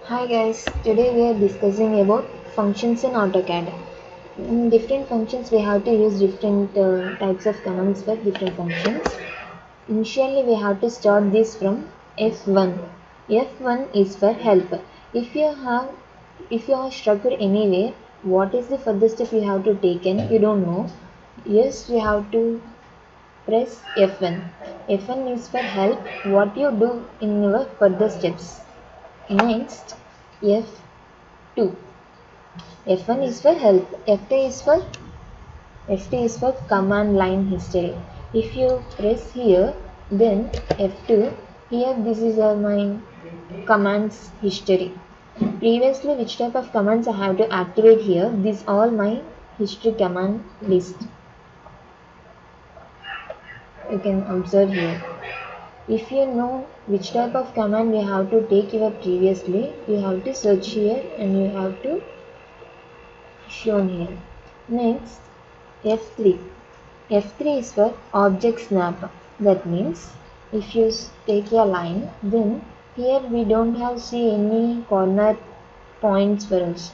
Hi guys, today we are discussing about functions in AutoCAD. In different functions we have to use different types of commands for different functions. Initially we have to start this from F1. F1 is for help. If you are stuck anywhere, what is the further step you have to take in? You don't know. Yes, you have to press F1. F1 is for help. What you do in your further steps. Next, F2. F1 is for help. F2 is for command line history. If you press here, then F2. Here this is my commands history. Previously, which type of commands I have to activate here? These all my history command list. You can observe here. If you know which type of command you have to take your previously, you have to search here and you have to shown here. Next, F3. F3 is for object snap. That means if you take a line, then here we don't have see any corner points for us.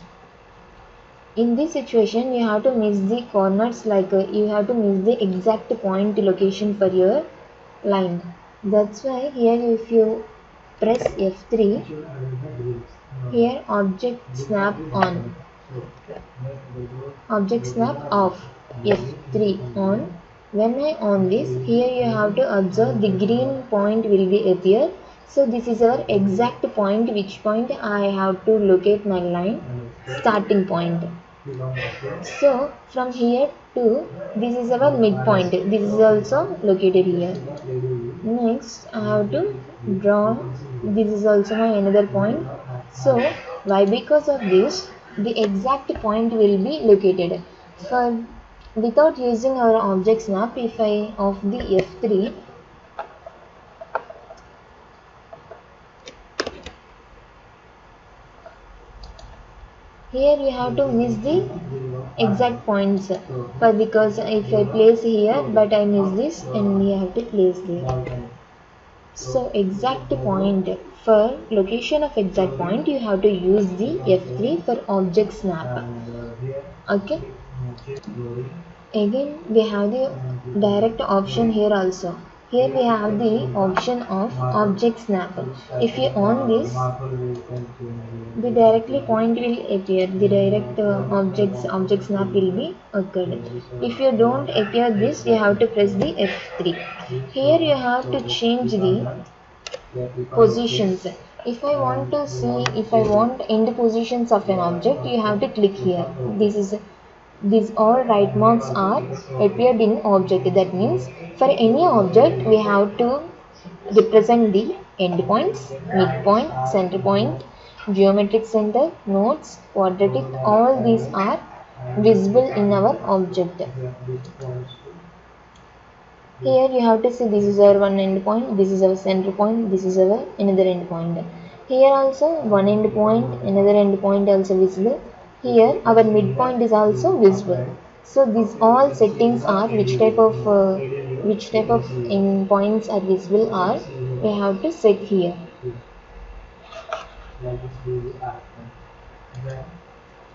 In this situation, you have to miss the corners, like you have to miss the exact point location for your line. That's why here if you press F3, here object snap on, object snap off, F3 on. When I on this, here you have to observe the green point will be appear. So this is our exact point, which point I have to locate my line, starting point. So from here to this is our midpoint. This is also located here. Next I have to draw. This is also my another point. So why? Because of this, the exact point will be located. For without using our object snap, if I off the F3, here you have to miss the exact points, but because if I place here but I miss this and you have to place there. So exact point, for location of exact point you have to use the F3 for object snap. Okay, again we have the direct option here also. Here we have the option of object snap. If you on this, the directly point will appear, the direct object snap will be occurred. If you don't appear this, you have to press the F3. Here you have to change the positions. If I want to see, if I want end positions of an object, you have to click here. These all right marks are appeared in object. That means for any object we have to represent the endpoints, midpoint, center point, geometric center, nodes, quadratic. All these are visible in our object. Here you have to see this is our one end point, this is our center point, this is our another end point. Here also one end point, another end point also visible. Here our midpoint is also visible. So these all settings are which type of end points are visible are we have to set here.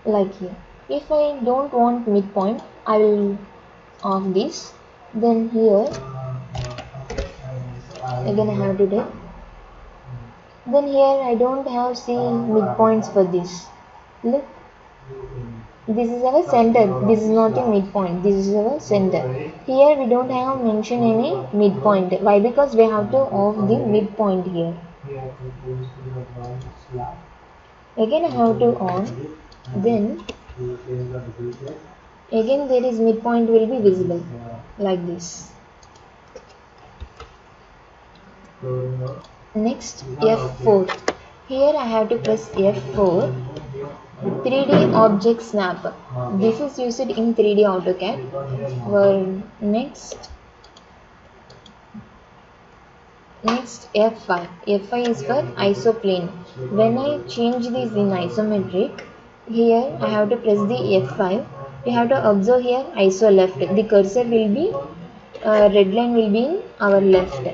Like here. If I don't want midpoint, I will off this. Then here again I have to do. Then here I don't have see midpoints for this. Look, this is our center. This is not a midpoint. This is our center. Here we don't have mention any midpoint. Why? Because we have to off the midpoint here. Again I have to on. Then again there is midpoint will be visible like this. Next F4. Here I have to press F4. 3D object snap. This is used in 3D AutoCAD. For next F5. F5 is for isoplane. When I change this in isometric, here I have to press the F5. You have to observe here iso left. The cursor will be red line will be in our left.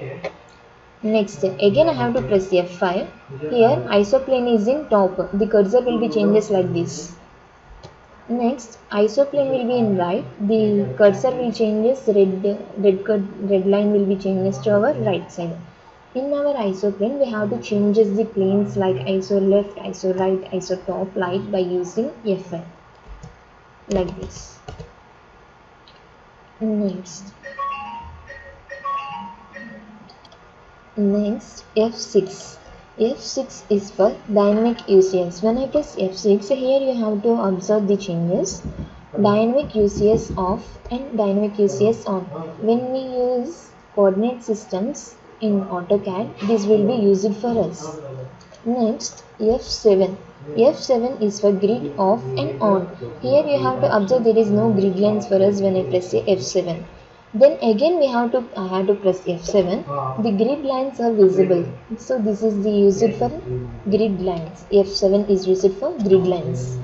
Next, again I have to press F5. Here isoplane is in top. The cursor will be changes like this. Next, isoplane will be in right. The cursor will changes. Red line will be changes to our right side. In our isoplane, we have to changes the planes like iso left, iso right, iso top, light by using F5 like this. Next F6. F6 is for dynamic UCS. When I press F6, here you have to observe the changes. Dynamic UCS off and dynamic UCS on. When we use coordinate systems in AutoCAD, this will be used for us. Next, F7. F7 is for grid off and on. Here you have to observe there is no grid lines for us when I press F7. Then again I have to press F7. The grid lines are visible. So this is the used for grid lines. F7 is used for grid lines.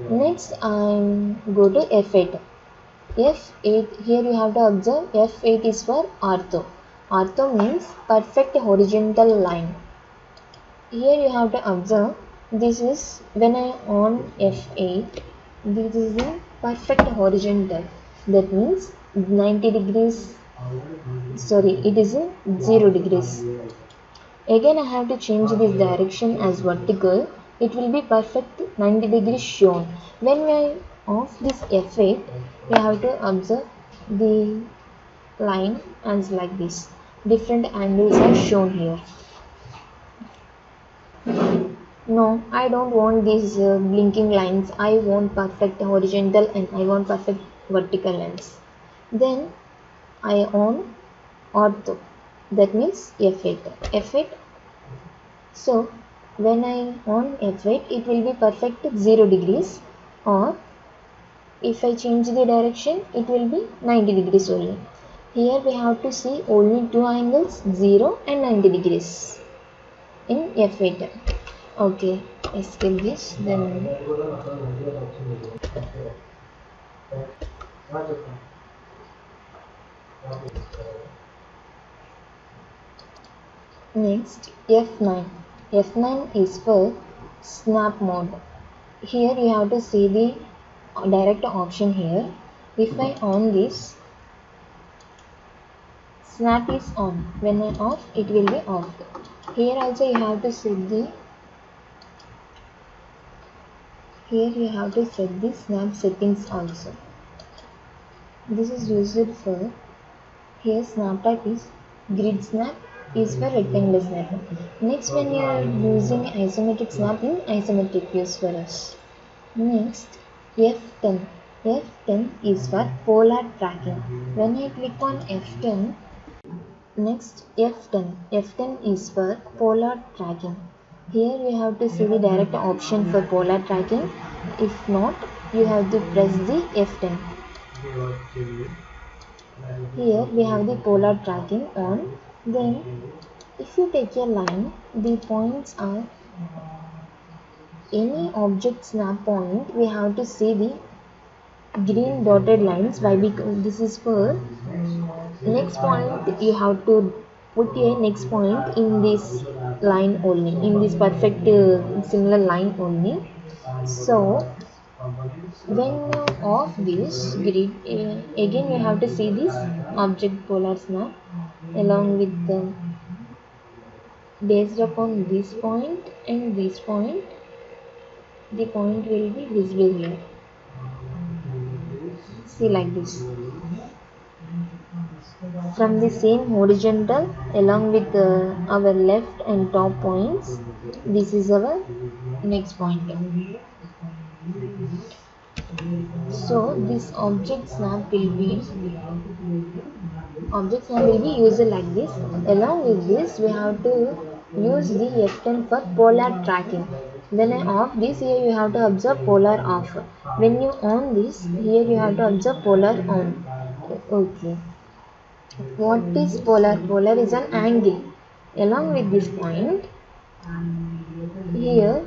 Next I go to F8. F8, here you have to observe F8 is for ortho. Ortho means perfect horizontal line. Here you have to observe this is when I on F8, this is a perfect horizontal. That means 90 degrees, sorry, it is in 0 degrees. Again I have to change this direction as vertical. It will be perfect 90 degrees shown. When I off this F8, we have to observe the line as like this. Different angles are shown here. No, I don't want these blinking lines. I want perfect horizontal and I want perfect vertical lines. Then I on ortho. That means F8. F8. So when I on F8, it will be perfect 0 degrees, or if I change the direction, it will be 90 degrees only. Here we have to see only two angles, 0 and 90 degrees in F8. Okay, escape this. Then next F9. F9 is for snap mode. Here you have to see the direct option here. If I on this, snap is on. When I off, it will be off. Here also you have to set the snap settings also. This is used for, here snap type is grid snap, is for rectangular snap. Next, when you are using isometric snap, in isometric use for us. Next, F10. F10 is for polar tracking. When I click on F10, next F10. F10 is for polar tracking. Here you have to see the direct option for polar tracking. If not, you have to press the F10. Here we have the polar tracking on. Then if you take a line, the points are any object snap point, we have to see the green dotted lines. Why? Because this is for next point, you have to put a next point in this line only, in this perfect similar line only. So when you off this grid, again you have to see this object polar snap along with the based upon this point and this point, the point will be visible here. See like this. From the same horizontal along with our left and top points, this is our next point. So this object snap will be used like this. Along with this, we have to use the F10 for polar tracking. When I off this, here you have to observe polar off. When you on this, here you have to observe polar on. Okay. What is polar? Polar is an angle. Along with this point, here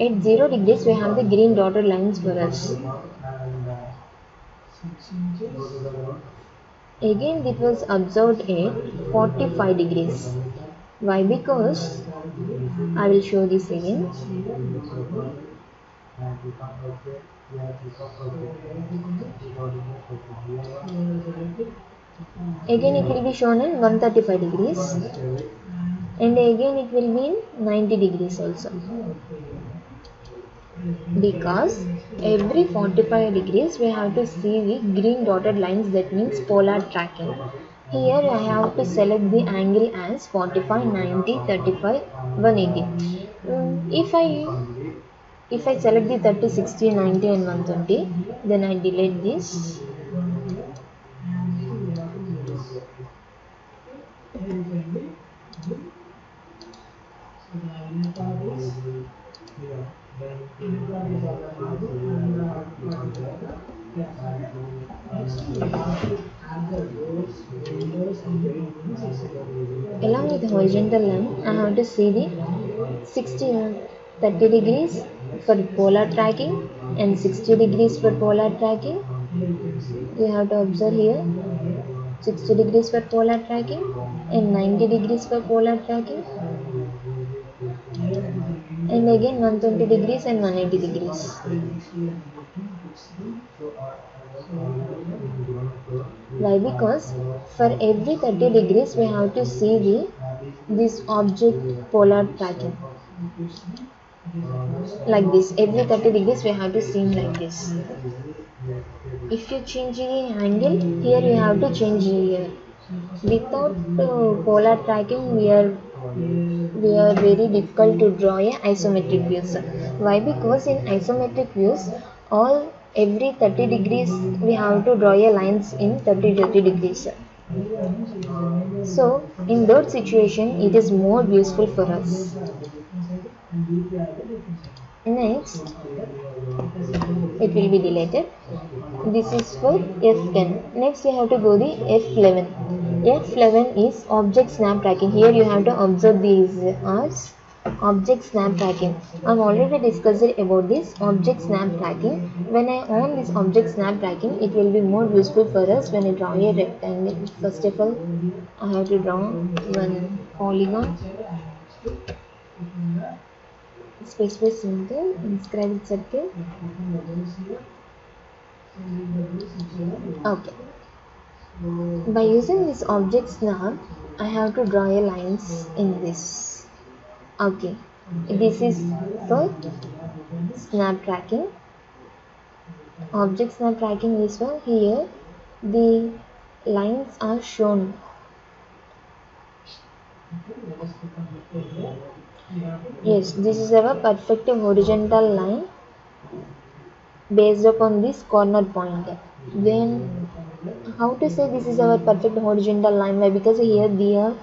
at 0 degrees we have the green dotted lines for us. Again it was observed at 45 degrees. Why? Because I will show this again. Again it will be shown in 135 degrees, and again it will be in 90 degrees also, because every 45 degrees we have to see the green dotted lines, that means polar tracking. Here I have to select the angle as 45, 90, 35, 180. If I select the 30, 60, 90 and 120, then I delete this. Along with horizontal line, I have to see the 30 degrees for polar tracking and 60 degrees for polar tracking. You have to observe here 60 degrees for polar tracking and 90 degrees for polar tracking, and again 120 degrees and 180 degrees. Why? Because for every 30 degrees we have to see this object polar tracking like this. Every 30 degrees we have to see like this. If you change the angle, here you have to change here. Without polar tracking, we are very difficult to draw a isometric views. Why? Because in isometric views, every 30 degrees we have to draw a lines in 30 degrees. So in that situation, it is more useful for us. Next, it will be deleted. This is for F10. Next, you have to go the F11. F11 is object snap tracking. Here you have to observe these as object snap tracking. I've already discussed about this object snap tracking. When I on this object snap tracking, it will be more useful for us when I draw a rectangle. First of all, I have to draw one polygon. Specify symbol, inscribe circle. Okay. By using this object snap, I have to draw a lines in this. Okay. This is for snap tracking. Object snap tracking is for here. The lines are shown. Yes, this is our perfect horizontal line based upon this corner point. Then how to say this is our perfect horizontal line? Why? Because here they are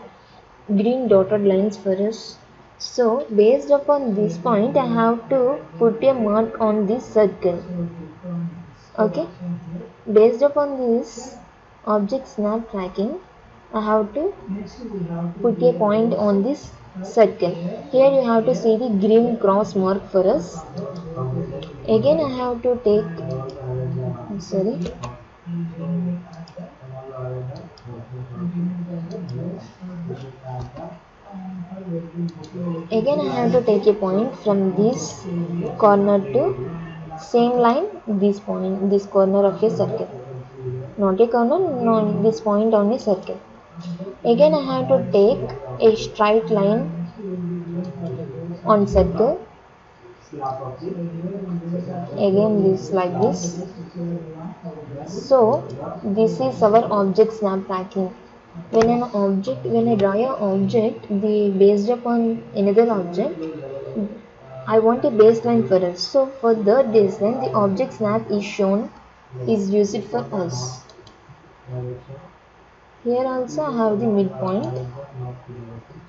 green dotted lines for us. So based upon this point, I have to put a mark on this circle. Okay. Based upon this object snap tracking, I have to put a point on this circle. Here you have to see the green cross mark for us. Again I have to take Again I have to take a point from this corner to same line, this point, this corner of a circle. Not a corner, no, this point on a circle. Again I have to take a straight line on circle. Again this like this. So this is our object snap tracking. When I draw an object, based upon another object, I want a baseline for us. So for the baseline, the object snap is used for us. Here also I have the midpoint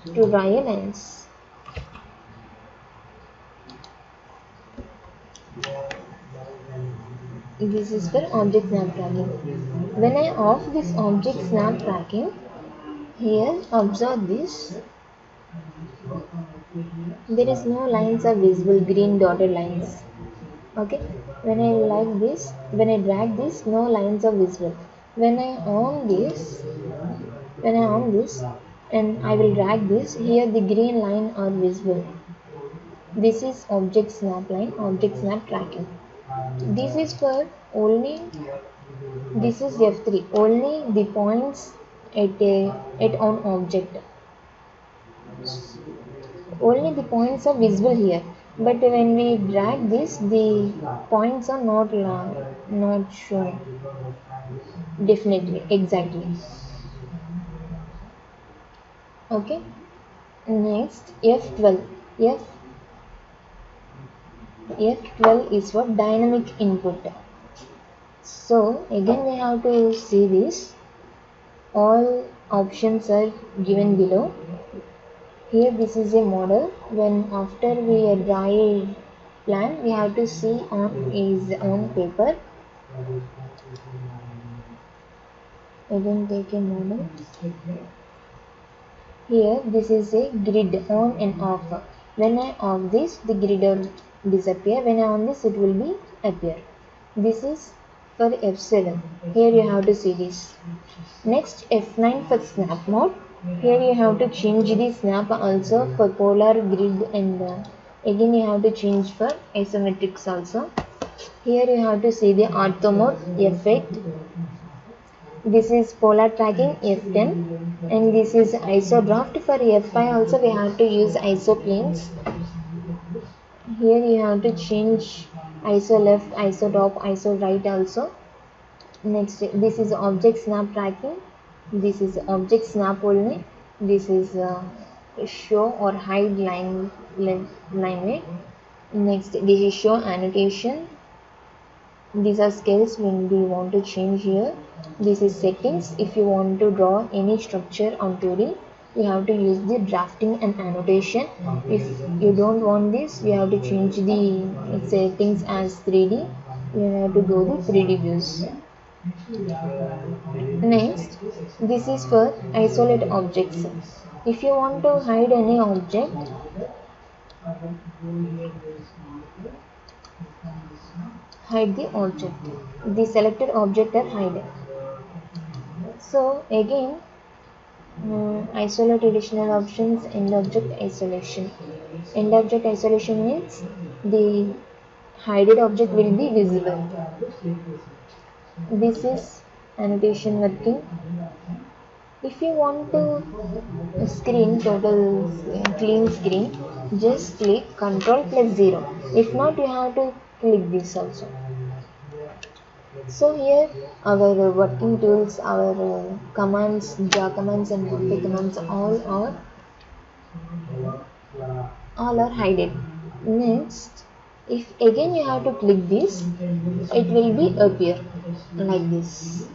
to draw a lines. This is for object snap tracking. When I off this object snap tracking, here observe this. There is no lines are visible, green dotted lines. Okay, when I like this, when I drag this, no lines are visible. When I on this, when I on this, and I will drag this, here the green line are visible. This is object snap line, object snap tracking. This is for only, this is F3, only the points at on object. Only the points are visible here. But when we drag this, the points are not shown. Definitely, exactly. Okay. Next, F12. F F12 is for dynamic input. So again we have to see this. All options are given below. Here this is a model. When after we draw a plan, we have to see on is on paper. Again take a model. Here this is a grid on and off. When I off this, the grid will disappear. When I on this, it will be appear. This is for F7. Here you have to see this. Next, F9 for snap mode. Here you have to change the snap also for polar grid, and again you have to change for isometrics also. Here you have to see the ortho mode, F8. This is polar tracking, F10, and this is iso draft. For F5 also we have to use iso planes. Here you have to change iso left, iso top, iso right also. Next, this is object snap tracking. This is object snap only. This is show or hide line weight. Next, this is show annotation. These are scales when we want to change here. This is settings. If you want to draw any structure on 2D, you have to use the drafting and annotation. If you don't want this, you have to change the settings as 3D. You have to go the 3D views. Next, this is for isolate objects. If you want to hide any object, hide the object. The selected object are hidden. So again, isolate additional options, end object isolation. End object isolation means the hidden object will be visible. This is annotation working. If you want to screen total clean screen, just click Ctrl plus 0. If not, you have to click this also. So here our working tools, our commands, draw commands and copy commands all are hidden. Next, if again you have to click this, it will be appear like this.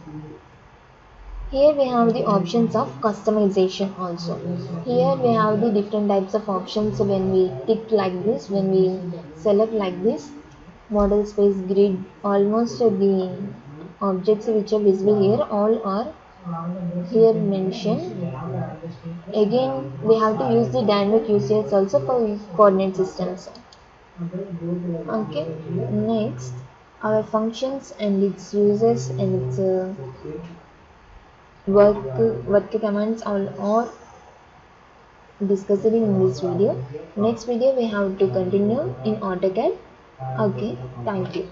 Here we have the options of customization also. Here we have the different types of options when we tick like this, when we select like this. Model space grid, almost the objects which are visible here all are here mentioned. Again we have to use the dynamic UCS also for coordinate systems. Okay, next our functions and its uses and its work commands are discussed in this video. Next video we have to continue in AutoCAD. Okay, thank you.